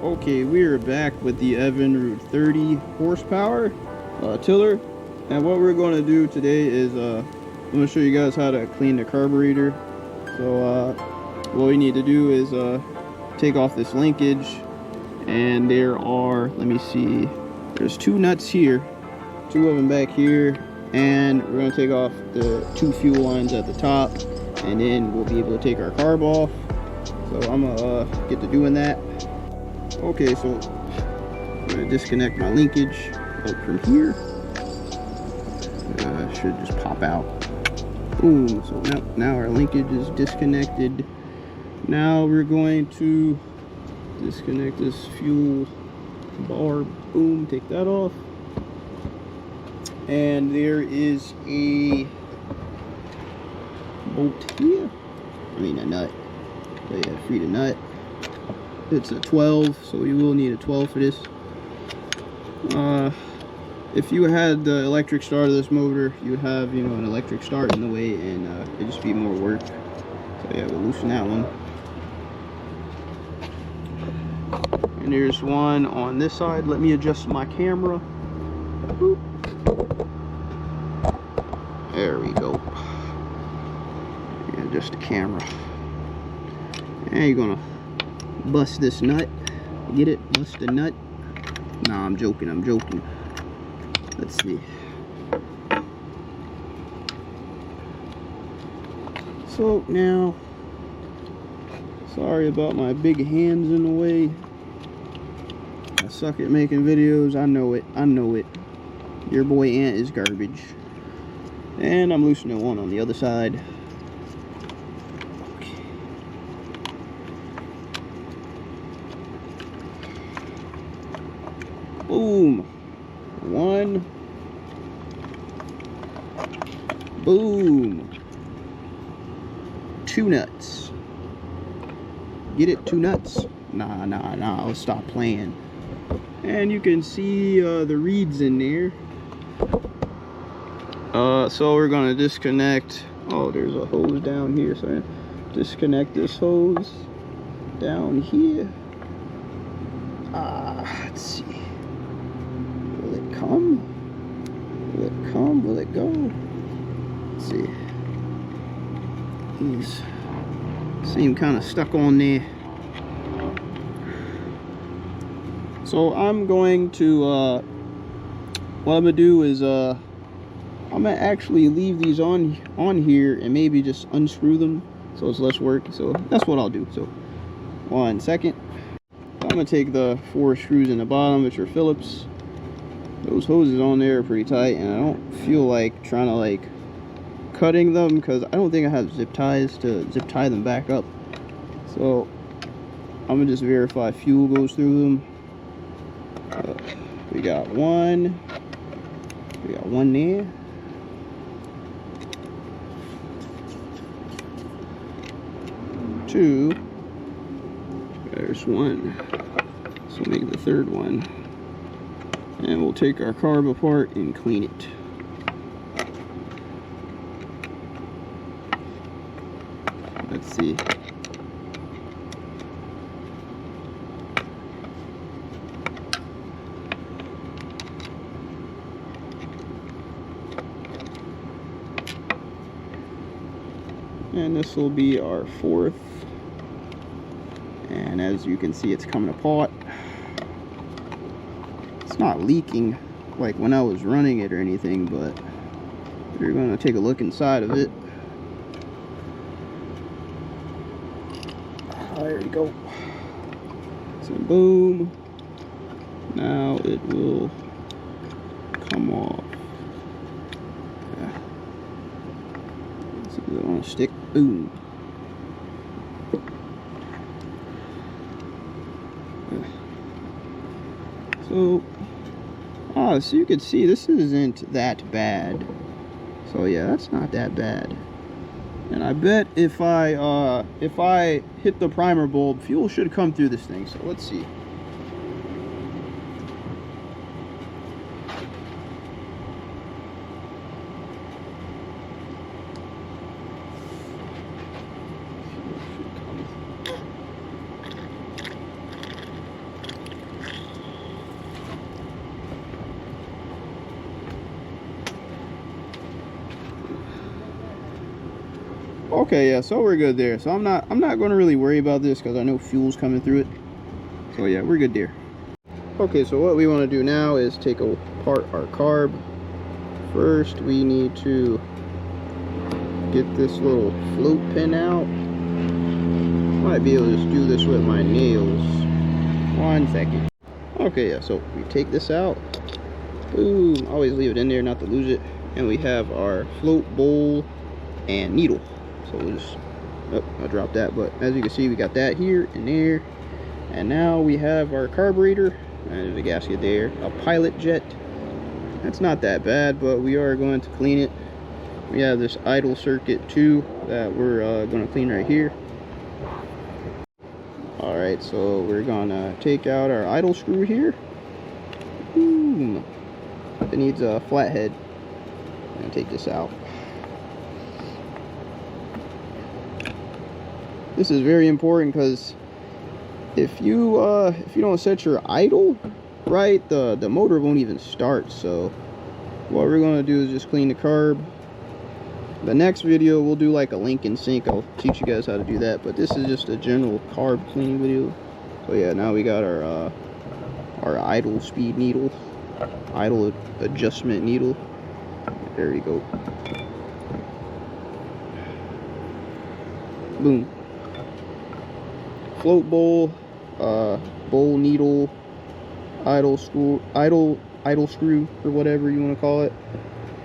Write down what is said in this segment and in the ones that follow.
Okay, we are back with the Evinrude 30 horsepower tiller, and what we're going to do today is I'm going to show you guys how to clean the carburetor. So what we need to do is take off this linkage, and there are, let me see, there's two nuts here, two of them back here, and we're going to take off the two fuel lines at the top, and then we'll be able to take our carb off. So I'm gonna get to doing that. Okay, so I'm gonna disconnect my linkage up from here. Should just pop out. Boom. So now our linkage is disconnected. Now we're going to disconnect this fuel bar. Boom, take that off. And there is a bolt here. I mean a nut. So yeah, free the nut. It's a 12, so you will need a 12 for this. If you had the electric start of this motor, you would have, you know, an electric start in the way, and it'd just be more work. So yeah, we'll loosen that one. And there's one on this side. Let me adjust my camera. Boop. There we go. And adjust the camera. And you're gonna bust this nut. Get it? Bust the nut. Nah, I'm joking. I'm joking. Let's see. So now, sorry about my big hands in the way. I suck at making videos. I know it. I know it. Your boy Ant is garbage. And I'm loosening one on the other side. Boom. One. Boom. Two nuts. Get it? Two nuts? Nah, let's stop playing. And you can see the reeds in there. So we're gonna disconnect. Oh, there's a hose down here, so disconnect this hose down here. Let's see. Will it come? Will it come? Will it go? Let's see. These seem kind of stuck on there. So I'm going to, what I'm gonna do is, I'm gonna actually leave these on here and maybe just unscrew them so it's less work. So that's what I'll do. So 1 second. I'm gonna take the 4 screws in the bottom, which are Phillips. Those hoses on there are pretty tight, and I don't feel like trying to like cutting them because I don't think I have zip ties to zip tie them back up. So I'm gonna just verify fuel goes through them. We got one. We got one there. Two. There's one. So make the third one. And we'll take our carb apart and clean it. Let's see. And this will be our 4th. And as you can see, it's coming apart. It's not leaking like when I was running it or anything, but you're going to take a look inside of it. There you go. So boom. Now it will come off. Yeah. So I want to stick. Boom. So, so you can see this isn't that bad. So yeah, that's not that bad. And I bet if I hit the primer bulb, fuel should come through this thing. So let's see. Okay, yeah, so we're good there. So I'm not going to really worry about this because I know fuel's coming through it. So yeah, we're good there. Okay, so what we want to do now is take apart our carb. First, we need to get this little float pin out. Might be able to just do this with my nails. 1 second. Okay, yeah, so we take this out. Boom, always leave it in there not to lose it. And we have our float bowl and needle. So we'll just, oh, I dropped that, but as you can see, we got that here and there. And now we have our carburetor. And there's a gasket there, a pilot jet. That's not that bad, but we are going to clean it. We have this idle circuit too that we're going to clean right here. Alright, so we're gonna take out our idle screw here. Boom. It needs a flathead. I'm gonna take this out. This is very important because if you don't set your idle right, the motor won't even start. So what we're gonna do is just clean the carb. The next video we'll do like a link and sync. I'll teach you guys how to do that, but this is just a general carb cleaning video. So yeah, now we got our idle speed needle, idle adjustment needle. There we go. Boom. Float bowl, bowl needle, idle screw, or whatever you want to call it.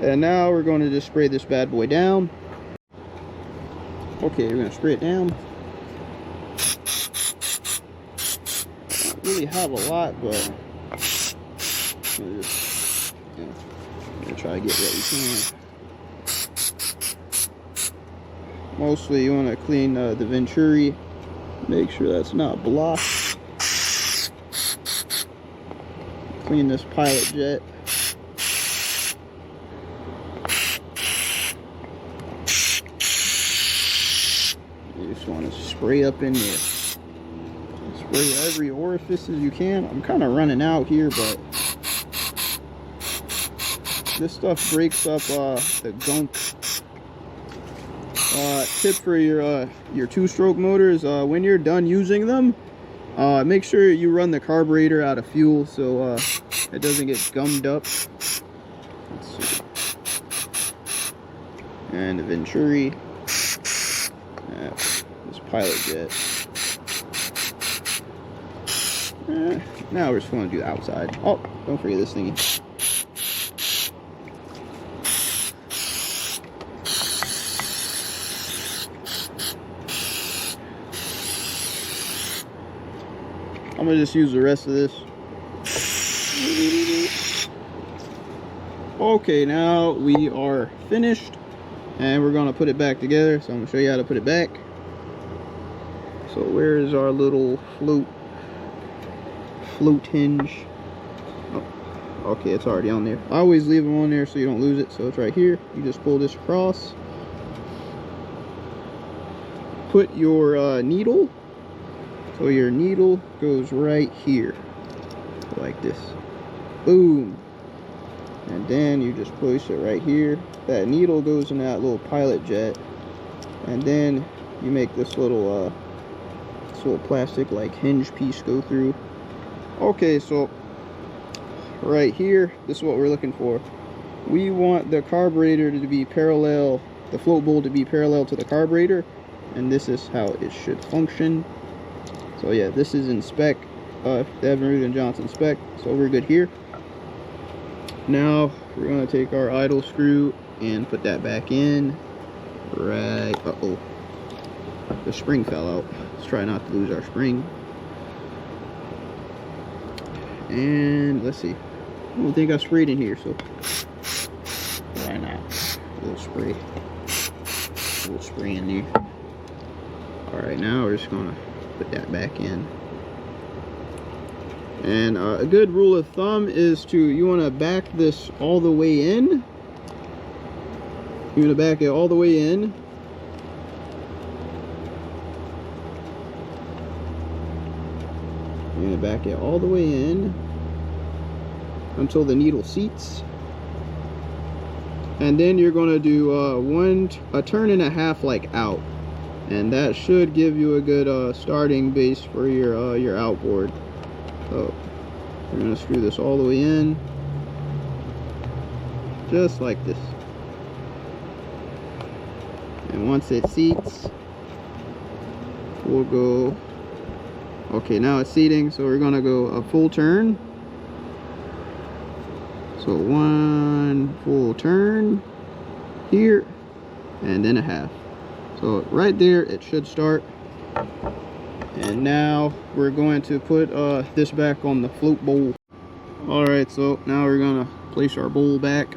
And now we're going to just spray this bad boy down. Okay, we're going to spray it down. I don't really have a lot, but I'm just, gonna try to get what we can. Mostly you want to clean the venturi. Make sure that's not blocked. Clean this pilot jet. You just want to spray up in there. Spray every orifice as you can. I'm kind of running out here, but this stuff breaks up the gunk. Tip for your two-stroke motors: when you're done using them, make sure you run the carburetor out of fuel so it doesn't get gummed up. Let's see. And the venturi. This pilot jet. Now we're just going to do the outside. Oh, don't forget this thingy. I'm going to just use the rest of this. Okay, now we are finished. And we're going to put it back together. So I'm going to show you how to put it back. So where is our little float hinge? Oh, okay, it's already on there. I always leave them on there so you don't lose it. So it's right here. You just pull this across. Put your needle. So your needle goes right here, like this. Boom. And then you just place it right here. That needle goes in that little pilot jet. And then you make this little plastic like hinge piece go through. Okay, so right here, this is what we're looking for. We want the carburetor to be parallel, the float bowl to be parallel to the carburetor. And this is how it should function. So yeah, this is in spec, the Evinrude and Johnson spec, so we're good here. Now we're going to take our idle screw and put that back in. Right, uh-oh, the spring fell out. Let's try not to lose our spring. And let's see, I don't think I sprayed in here, so why not? A little spray in there. Alright, now we're just going to put that back in. And a good rule of thumb is you want to back this all the way in. You want to back it all the way in. You're going to back it all the way in until the needle seats. And then you're going to do a turn and a half like out, and that should give you a good starting base for your outboard. So we're going to screw this all the way in, just like this. And once it seats, we'll go, okay, now it's seating, so we're going to go a full turn. So one full turn here, and then a half. So right there, it should start. And now we're going to put this back on the float bowl. All right, so now we're gonna place our bowl back.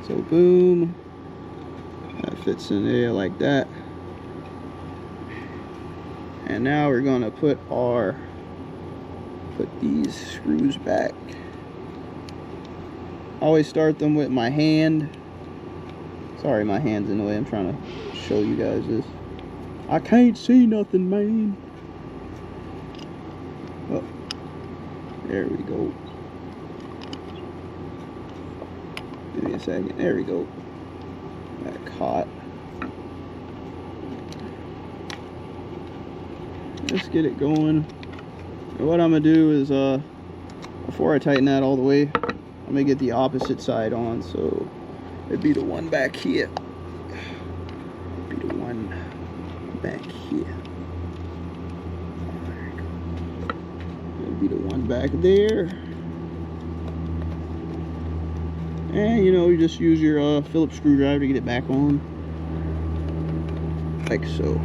So boom, that fits in there like that. And now we're gonna put these screws back. Always start them with my hand. Sorry, my hand's in the way. I'm trying to show you guys this. I can't see nothing, man. Oh, there we go. Give me a second. There we go. Got caught. Let's get it going. And what I'm gonna do is, before I tighten that all the way, I'm gonna get the opposite side on, so it'd be the one back here. It'd be the one back here. There we go. It'd be the one back there. And you know, you just use your Phillips screwdriver to get it back on, like so.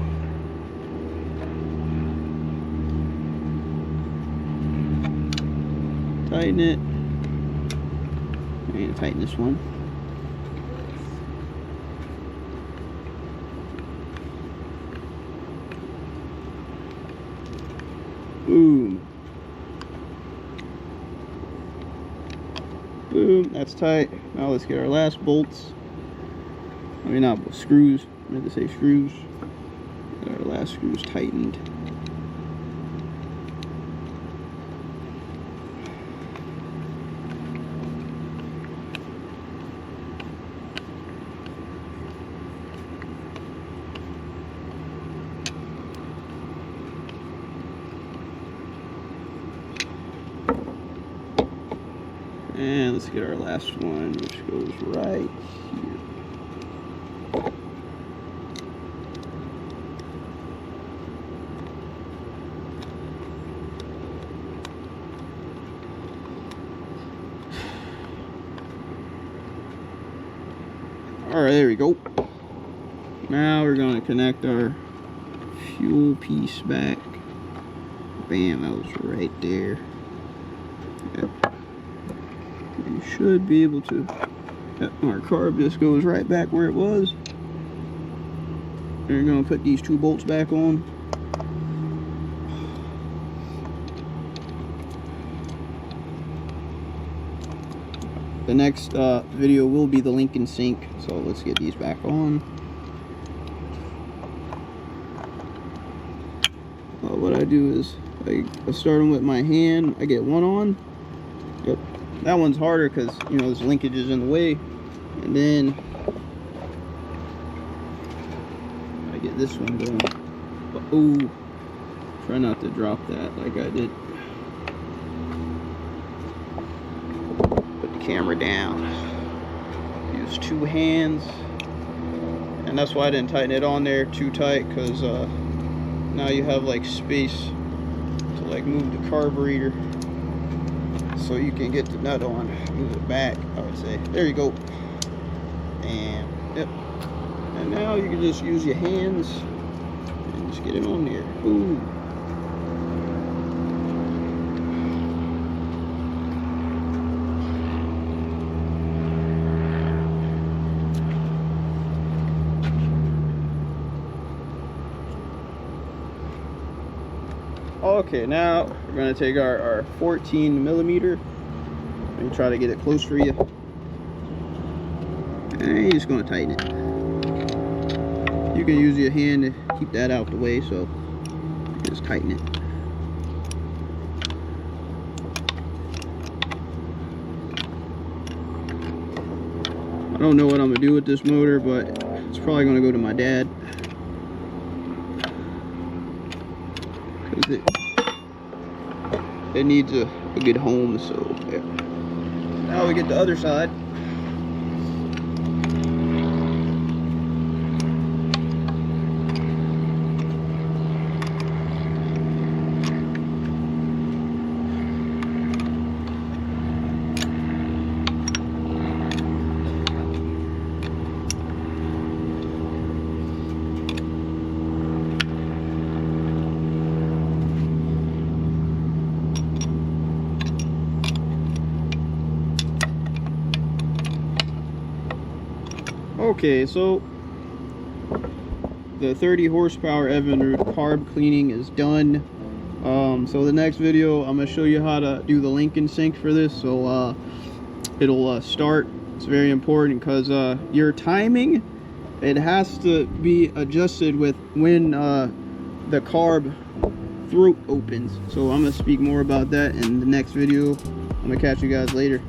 Tighten it. I need to tighten this one. Boom. Boom, that's tight. Now let's get our last bolts. I mean, not screws. I meant to say screws. Get our last screws tightened. And let's get our last one, which goes right here. All right, there we go. Now we're going to connect our fuel piece back. Bam, that was right there. Yep. You should be able to. Yep, our carb just goes right back where it was. We're going to put these two bolts back on. The next video will be the link and sync, so let's get these back on. What I do is I start them with my hand. I get one on. Yep. That one's harder because, you know, there's linkages in the way. And then I get this one going. But, oh, try not to drop that like I did. Put the camera down. Use two hands. And that's why I didn't tighten it on there too tight, because now you have like space to like move the carburetor, so you can get the nut on. Move it back, I would say. There you go. And yep. And now you can just use your hands and just get it on there. Ooh. Okay, now we're going to take our 14 millimeter and try to get it close for you. And you're just going to tighten it. You can use your hand to keep that out the way, so just tighten it. I don't know what I'm gonna do with this motor, but it's probably gonna go to my dad, because it needs a good home. So yeah. Now we get the other side. Okay, so the 30 horsepower Evinrude carb cleaning is done. So the next video, I'm gonna show you how to do the link and sync for this. So it'll start. It's very important because your timing, it has to be adjusted with when the carb throat opens. So I'm gonna speak more about that in the next video. I'm gonna catch you guys later.